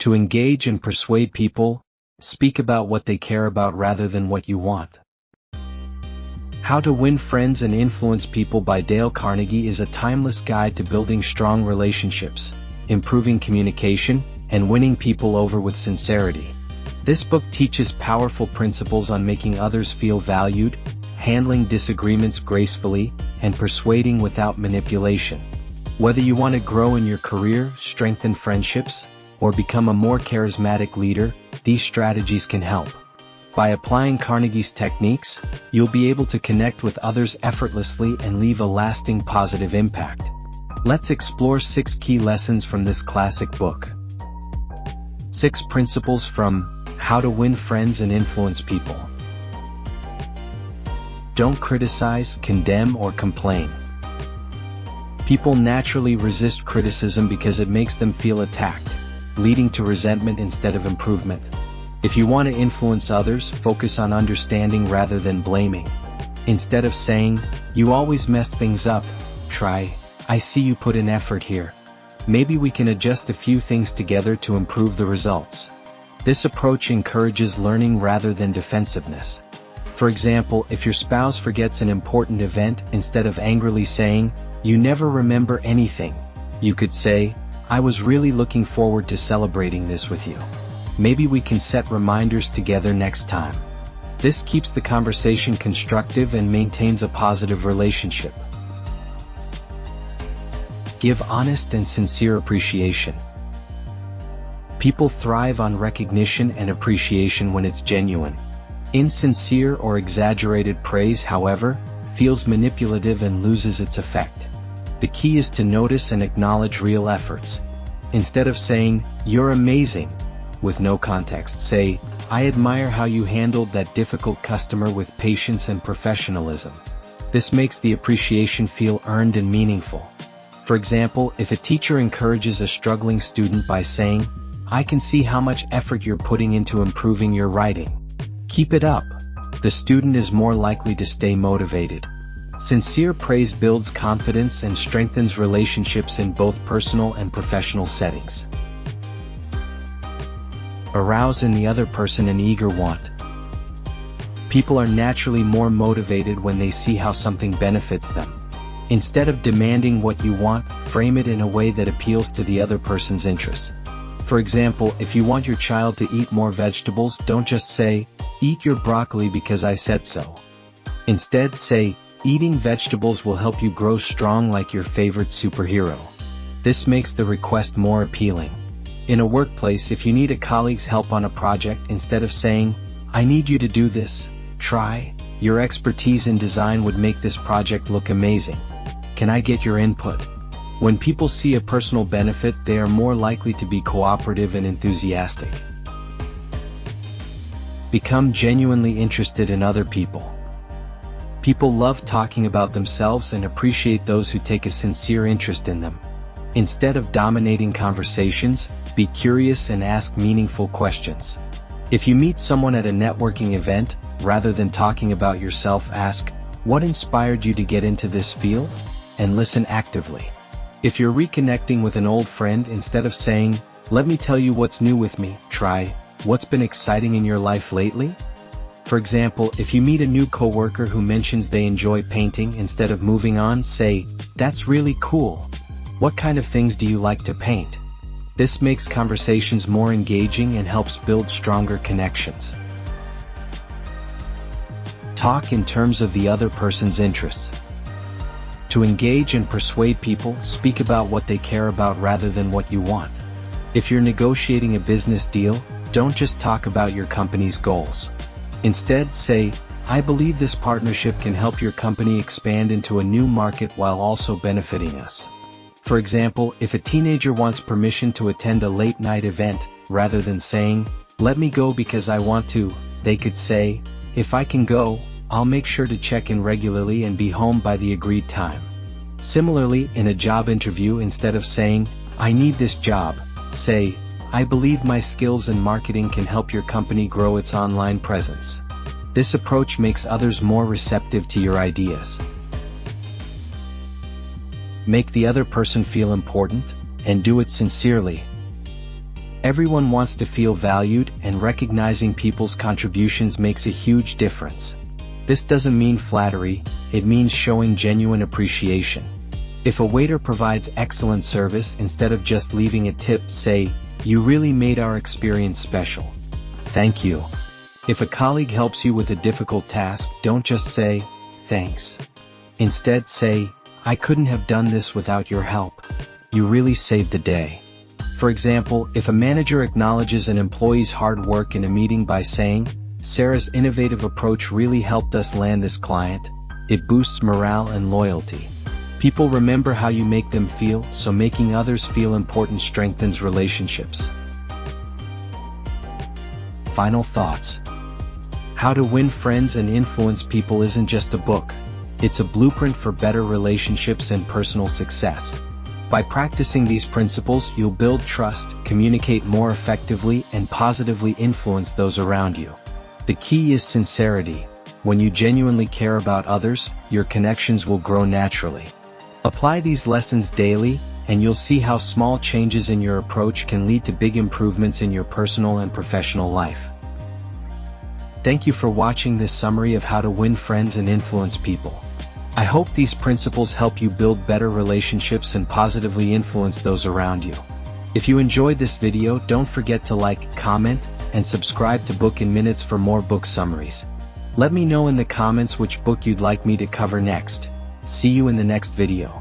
To engage and persuade people, speak about what they care about rather than what you want. How to Win Friends and Influence People by Dale Carnegie is a timeless guide to building strong relationships, improving communication, and winning people over with sincerity. This book teaches powerful principles on making others feel valued, handling disagreements gracefully, and persuading without manipulation. Whether you want to grow in your career, strengthen friendships, or become a more charismatic leader, these strategies can help. By applying Carnegie's techniques, you'll be able to connect with others effortlessly and leave a lasting positive impact. Let's explore 6 key lessons from this classic book. 6 principles from How to Win Friends and Influence People. Don't criticize, condemn, or complain. People naturally resist criticism because it makes them feel attacked, leading to resentment instead of improvement. If you want to influence others, focus on understanding rather than blaming. Instead of saying, "You always mess things up," try, "I see you put in effort here. Maybe we can adjust a few things together to improve the results." This approach encourages learning rather than defensiveness. For example, if your spouse forgets an important event, instead of angrily saying, "You never remember anything," you could say, "I was really looking forward to celebrating this with you. Maybe we can set reminders together next time." This keeps the conversation constructive and maintains a positive relationship. Give honest and sincere appreciation. People thrive on recognition and appreciation when it's genuine. Insincere or exaggerated praise, however, feels manipulative and loses its effect. The key is to notice and acknowledge real efforts. Instead of saying, "You're amazing," with no context, say, "I admire how you handled that difficult customer with patience and professionalism." This makes the appreciation feel earned and meaningful. For example, if a teacher encourages a struggling student by saying, "I can see how much effort you're putting into improving your writing. Keep it up," the student is more likely to stay motivated. Sincere praise builds confidence and strengthens relationships in both personal and professional settings. Arouse in the other person an eager want. People are naturally more motivated when they see how something benefits them. Instead of demanding what you want, frame it in a way that appeals to the other person's interests. For example, if you want your child to eat more vegetables, don't just say, "Eat your broccoli because I said so." Instead say, "Eating vegetables will help you grow strong like your favorite superhero." This makes the request more appealing. In a workplace, if you need a colleague's help on a project, instead of saying, "I need you to do this," try, "Your expertise in design would make this project look amazing. Can I get your input?" When people see a personal benefit, they are more likely to be cooperative and enthusiastic. Become genuinely interested in other people. People love talking about themselves and appreciate those who take a sincere interest in them. Instead of dominating conversations, be curious and ask meaningful questions. If you meet someone at a networking event, rather than talking about yourself, ask, "What inspired you to get into this field?" and listen actively. If you're reconnecting with an old friend, instead of saying, "Let me tell you what's new with me," try, "What's been exciting in your life lately?" For example, if you meet a new coworker who mentions they enjoy painting, instead of moving on, say, "That's really cool. What kind of things do you like to paint?" This makes conversations more engaging and helps build stronger connections. Talk in terms of the other person's interests. To engage and persuade people, speak about what they care about rather than what you want. If you're negotiating a business deal, don't just talk about your company's goals. Instead, say, "I believe this partnership can help your company expand into a new market while also benefiting us." For example, if a teenager wants permission to attend a late-night event, rather than saying, "Let me go because I want to," they could say, "If I can go, I'll make sure to check in regularly and be home by the agreed time." Similarly, in a job interview, instead of saying, "I need this job," say, "I believe my skills in marketing can help your company grow its online presence." This approach makes others more receptive to your ideas. Make the other person feel important, and do it sincerely. Everyone wants to feel valued, and recognizing people's contributions makes a huge difference. This doesn't mean flattery, it means showing genuine appreciation. If a waiter provides excellent service, instead of just leaving a tip, say, "You really made our experience special. Thank you." If a colleague helps you with a difficult task, don't just say, "Thanks." Instead say, "I couldn't have done this without your help. You really saved the day." For example, if a manager acknowledges an employee's hard work in a meeting by saying, "Sarah's innovative approach really helped us land this client," it boosts morale and loyalty. People remember how you make them feel, so making others feel important strengthens relationships. Final thoughts. How to Win Friends and Influence People isn't just a book. It's a blueprint for better relationships and personal success. By practicing these principles, you'll build trust, communicate more effectively, and positively influence those around you. The key is sincerity. When you genuinely care about others, your connections will grow naturally. Apply these lessons daily, and you'll see how small changes in your approach can lead to big improvements in your personal and professional life. Thank you for watching this summary of how to win friends and influence people. I hope these principles help you build better relationships and positively influence those around you. If you enjoyed this video, don't forget to like, comment, and subscribe to Book in Minutes for more book summaries. Let me know in the comments which book you'd like me to cover next. See you in the next video.